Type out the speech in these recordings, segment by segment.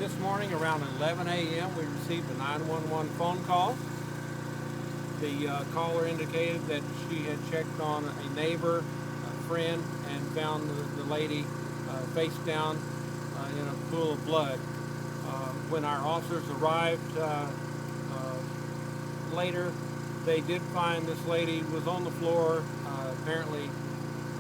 this morning around 11 a.m. we received a 911 phone call. The caller indicated that she had checked on a neighbor, a friend, and found the lady face down in a pool of blood. When our officers arrived later, they did find this lady was on the floor, apparently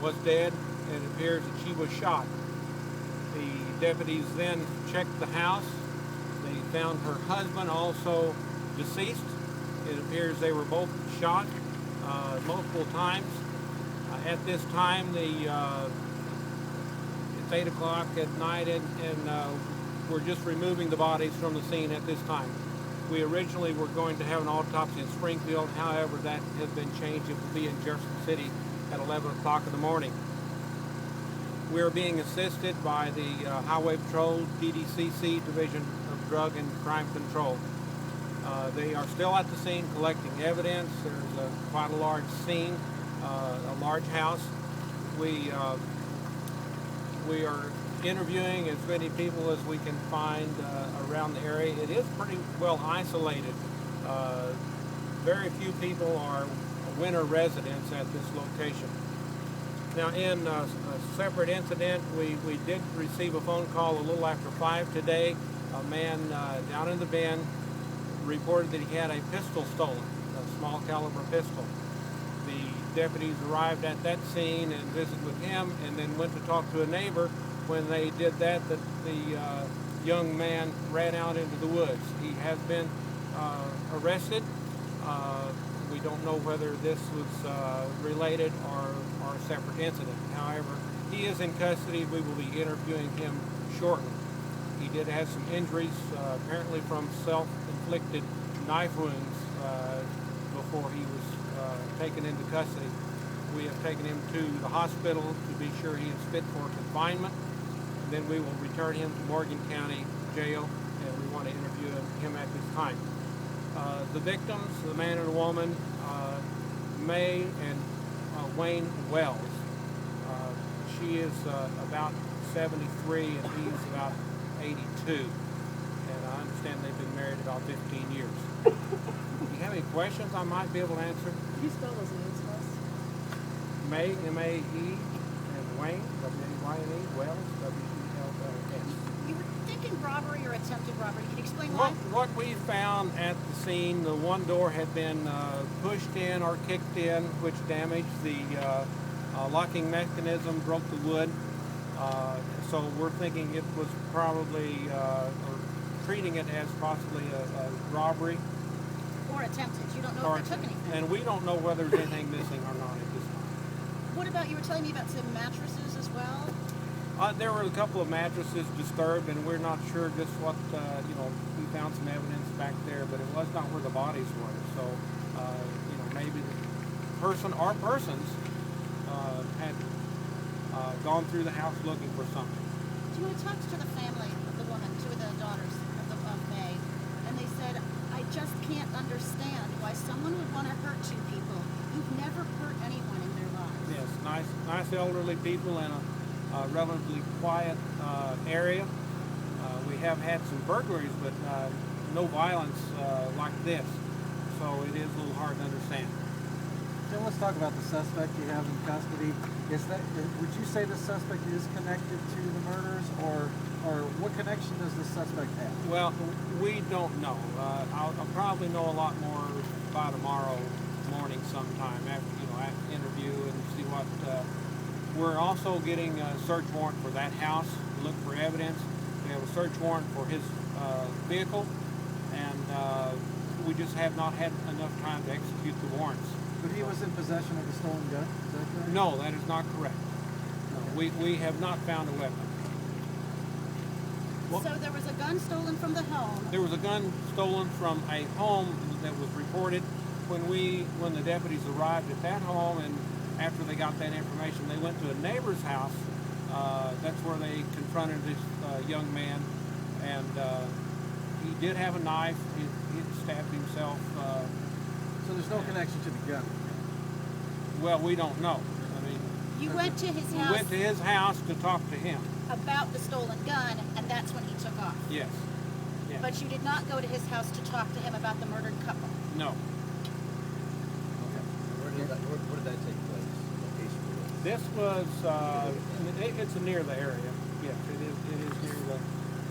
was dead. It appears that she was shot. The deputies then checked the house. They found her husband also deceased. It appears they were both shot multiple times. At this time, it's 8 o'clock at night, and we're just removing the bodies from the scene at this time. We originally were going to have an autopsy in Springfield. However, that has been changed. It will be in Jefferson City at 11 o'clock in the morning. We're being assisted by the Highway Patrol DDCC Division of Drug and Crime Control. They are still at the scene collecting evidence. There's quite a large scene, a large house. We are interviewing as many people as we can find around the area. It is pretty well isolated. Very few people are winter residents at this location. Now, in a separate incident, we did receive a phone call a little after 5 today. A man down in the Bend reported that he had a pistol stolen, a small caliber pistol. The deputies arrived at that scene and visited with him, and then went to talk to a neighbor. When they did that, the young man ran out into the woods. He has been arrested. We don't know whether this was related or a separate incident. However, he is in custody. We will be interviewing him shortly. He did have some injuries, apparently from self-inflicted knife wounds before he was taken into custody. We have taken him to the hospital to be sure he is fit for confinement. And then we will return him to Morgan County Jail, and we want to interview him at this time. The victims, the man and the woman, Mae and Wayne Wells. She is about 73 and he's about 82. And I understand they've been married about 15 years. Do you have any questions I might be able to answer? Can you spell those names for us? Mae, M-A-E, and Wayne, W-A-Y-N-E, Wells, W-E-L-L-S. You were thinking robbery or attempted robbery. Can you explain why? What we found at the scene, the one door had been pushed in or kicked in, which damaged the locking mechanism, broke the wood. So we're thinking it was probably, or treating it as possibly a robbery. Or attempted. You don't know if they took anything. And we don't know whether there's anything missing or not at this time. What about, you were telling me about some mattresses as well? There were a couple of mattresses disturbed, and we're not sure just what, we found some evidence back there, but it was not where the bodies were. So, maybe the person or persons had gone through the house looking for something. Do you want to talk to the family of the woman, two of the daughters of Mae, and they said, I just can't understand why someone would want to hurt two people who've never hurt anyone in their lives. Yes, nice elderly people in a relatively quiet area. We have had some burglaries, but no violence like this. So it is a little hard to understand. Then let's talk about the suspect you have in custody. Would you say the suspect is connected to the murders, or what connection does the suspect have? Well, we don't know. I'll probably know a lot more by tomorrow morning sometime after interview and see what. We're also getting a search warrant for that house to look for evidence. We have a search warrant for his vehicle, and we just have not had enough time to execute the warrants. But he was in possession of a stolen gun, is that correct? No, that is not correct. No, we have not found a weapon. So there was a gun stolen from the home. There was a gun stolen from a home that was reported when the deputies arrived at that home, and after they got that information, they went to a neighbor's house. That's where they confronted this young man, and he did have a knife. He stabbed himself. So there's no connection to the gun? Well, we don't know. You went to his house? We went to his house to talk to him. About the stolen gun, and that's when he took off? Yes. Yeah. But you did not go to his house to talk to him about the murdered couple. No. Okay. Where did that take place? Location for this? This was, it's near the area. Yes, it is near the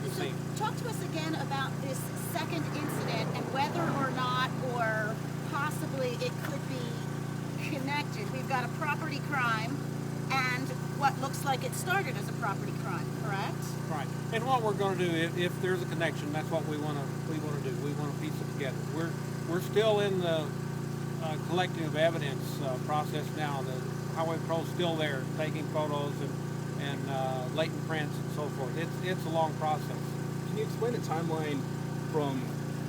So scene. talk to us again about this second incident and whether or not, or possibly it could be connected. We've got a property crime and what looks like it started as a property crime, correct? Right. And what we're going to do, if there's a connection, that's what we want to do. We want to piece it together. We're still in the collecting of evidence process now. The highway patrol's still there, taking photos and latent prints and so forth. It's a long process. Can you explain the timeline from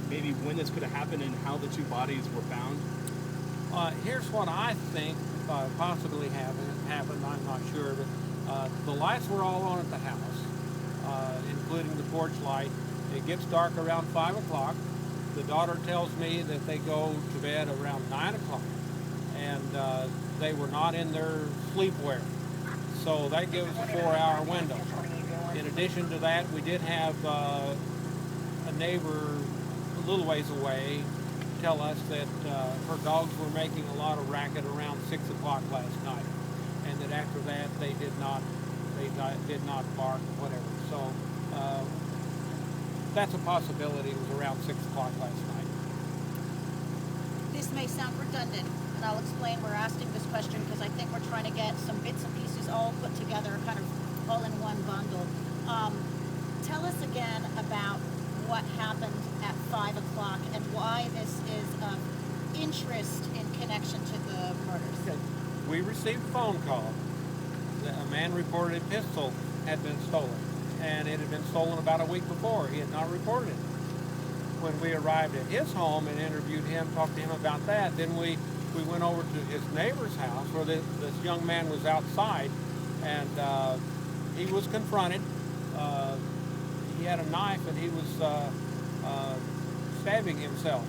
maybe when this could have happened and how the two bodies were found? Here's what I think possibly happened. I'm not sure, but the lights were all on at the house, including the porch light. It gets dark around 5 o'clock. The daughter tells me that they go to bed around 9 o'clock, and they were not in their sleepwear. So that gives a 4-hour window. In addition to that, we did have a neighbor a little ways away tell us that her dogs were making a lot of racket around 6 o'clock last night, and that after that they did not bark or whatever. So that's a possibility. It was around 6 o'clock last night. This may sound redundant, and I'll explain. We're asking this question because I think we're trying to get some bits and pieces all put together, kind of all in one bundle. Tell us again about what happened at 5 o'clock and why this is of interest in connection to the murders. Okay. We received a phone call that a man reported a pistol had been stolen, and it had been stolen about a week before. He had not reported it. When we arrived at his home and interviewed him, talked to him about that, then we went over to his neighbor's house where this young man was outside, and he was confronted. He had a knife and he was stabbing himself.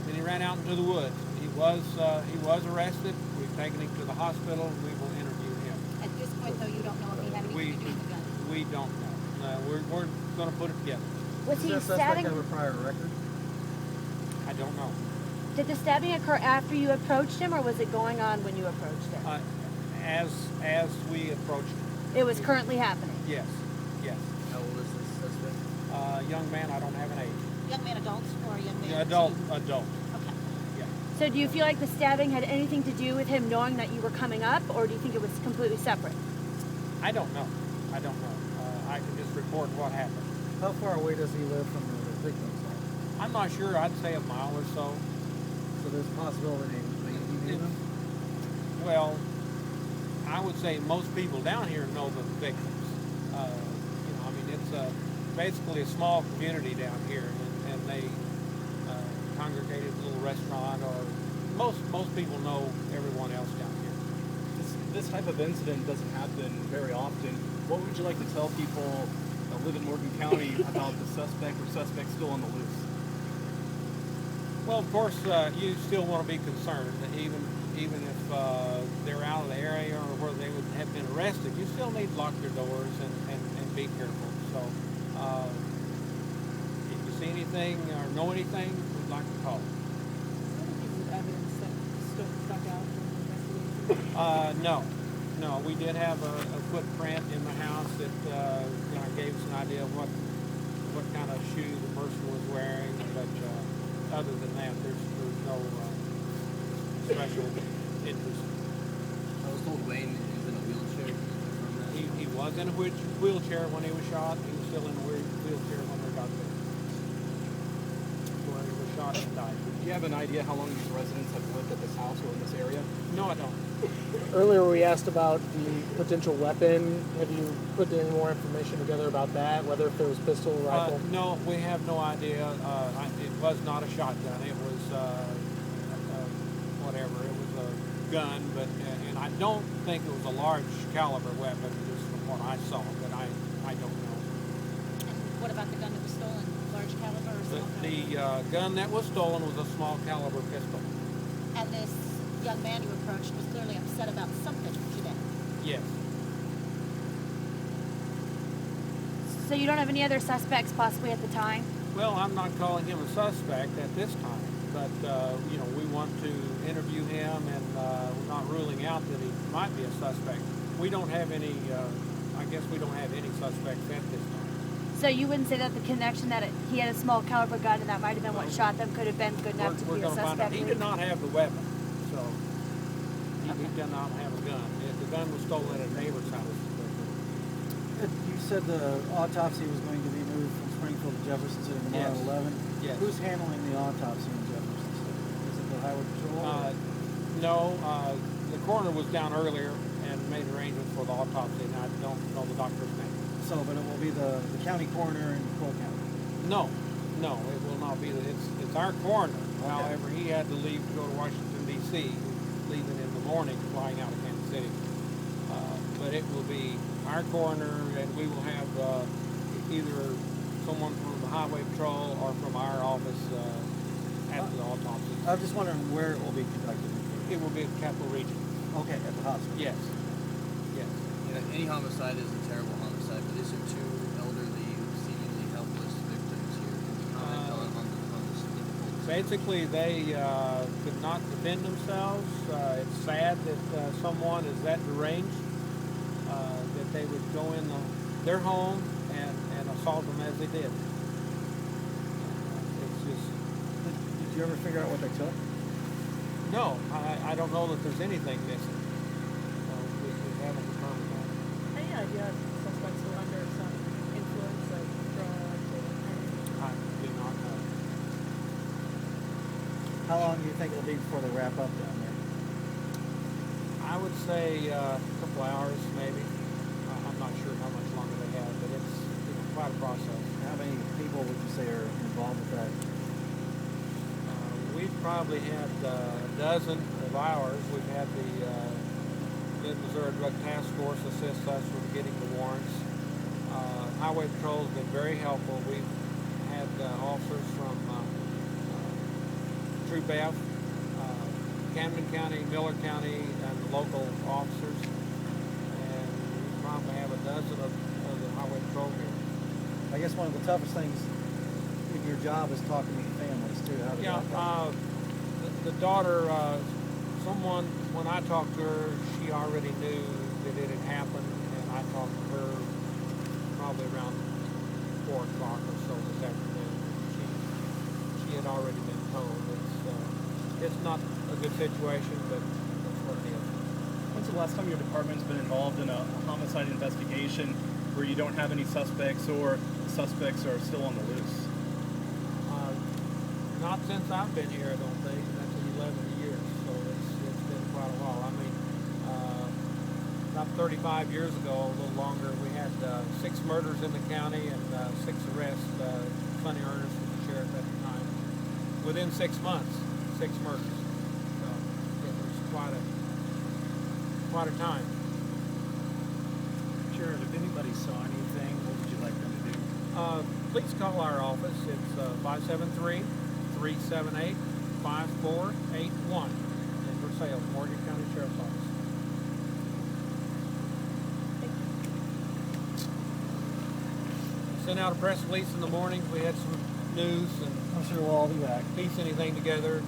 And he ran out into the woods. He was arrested. We've taken him to the hospital. We will interview him. At this point, though, you don't know if he had anything to do with the gun. We don't know. We're going to put it together. Was Does he that suspect stabbing? have a prior record? I don't know. Did the stabbing occur after you approached him, or was it going on when you approached him? As we approached him. It was currently happening. Yes. How old is this suspect? Young man, I don't have an age. Young man adult or a young man? Adult. teen? Okay. Yeah. So do you feel like the stabbing had anything to do with him knowing that you were coming up, or do you think it was completely separate? I don't know. I can just report what happened. How far away does he live from the victim's home? I'm not sure. I'd say a mile or so. So there's a possibility that he knew them? Well, I would say most people down here know the victims. It's basically a small community down here, and they congregate at a little restaurant, or most people know everyone else down here. This type of incident doesn't happen very often. What would you like to tell people that live in Morgan County about the suspect or suspects still on the loose? Well, of course, you still want to be concerned, even if they're out of the area or where they would have been arrested. You still need to lock your doors and be careful. So, if you see anything or know anything, we'd like to call. No, we did have a footprint in the house that gave us an idea of what kind of shoe the person was wearing, but other than that, there's no special interest. I was told Wayne is in a wheelchair. Can you confirm that? He was in a wheelchair when he was shot. He was still in a wheelchair when we got there. Where he was shot and died. Do you have an idea how long these residents have lived at this house or in this area? No, I don't. Earlier we asked about the potential weapon. Have you put any more information together about that, whether if there was pistol or rifle? No, we have no idea. It was not a shotgun. It was whatever. It was a gun, but and I don't think it was a large caliber weapon, just from what I saw. But I don't know. And what about the gun that was stolen? Large caliber or small caliber? The gun that was stolen was a small caliber pistol. And this young man you approached was clearly upset about something today. Yes. So you don't have any other suspects possibly at the time? Well, I'm not calling him a suspect at this time, but you know, we want to interview him, and we're not ruling out that he might be a suspect. We don't have any. I guess we don't have any suspects at this time. So you wouldn't say that the connection that he had a small caliber gun and that might have been what shot them could have been good enough to We're be a going to find out. suspect? He did not have the weapon, so he did not have a gun. The gun was stolen at a neighbor's house. You said the autopsy was going to be moved from Springfield to Jefferson City tomorrow Yes. at 11. Yes. Who's handling the autopsy in Jefferson City? Is it the Highway Patrol? No, the coroner was down earlier and made arrangements for the autopsy, and I don't know the doctor's name. So, but it will be the county coroner in Cole County. No, it will not be. It's our coroner. Okay. However, he had to leave to go to Washington, D.C., leaving in the morning, flying out of Kansas City. But it will be our coroner, and we will have either someone from the Highway Patrol or from our office after the autopsy. I was just wondering where it will be conducted. It will be at Capital Region. Okay, at the hospital. Yes. You know, any homicide is a terrible homicide, but these are two elderly, seemingly helpless victims here. Can you comment on this difficult? Basically, they could not defend themselves. It's sad that someone is that deranged that they would go in their home and assault them as they did. It's just Did you ever figure out what they took? no. I don't know that there's anything missing. We haven't determined that. Any idea if suspects were under some influence of drugs or anything? I do not know. How long do you think it'll be before they wrap up down there? I would say a couple hours, maybe. I'm not sure how much longer they have, but it's quite a process. How many people would you say are involved with that? We've probably had a dozen of ours. We've had the Mid-Missouri Drug Task Force assist us with getting the warrants. Highway Patrol has been very helpful. We've had officers from Troop F, Camden County, Miller County, and the local officers. And we probably have a dozen of the Highway Patrol here. I guess one of the toughest things in your job is talking to your families too. How does that go? The daughter, someone, when I talked to her, she already knew that it had happened, and I talked to her probably around 4 o'clock or so this afternoon. She had already been told. It's not a good situation, but that's what it is. When's the last time your department's been involved in a homicide investigation where you don't have any suspects or suspects are still on the loose? Not since I've been here, I don't think. That's 11 years, so it's been quite a while. I mean, about 35 years ago, a little longer, we had 6 murders in the county and 6 arrests. Sonny Ernest was the sheriff at the time. Within 6 months, 6 murders. So it was quite a time. Sheriff, if anybody saw anything, what would you like them to do? Please call our office. It's 573-378-5481 in Versailles, Morgan County Sheriff's Office. Sent out a press release in the morning. We had some news and I'm sure we'll all be back. piece anything together.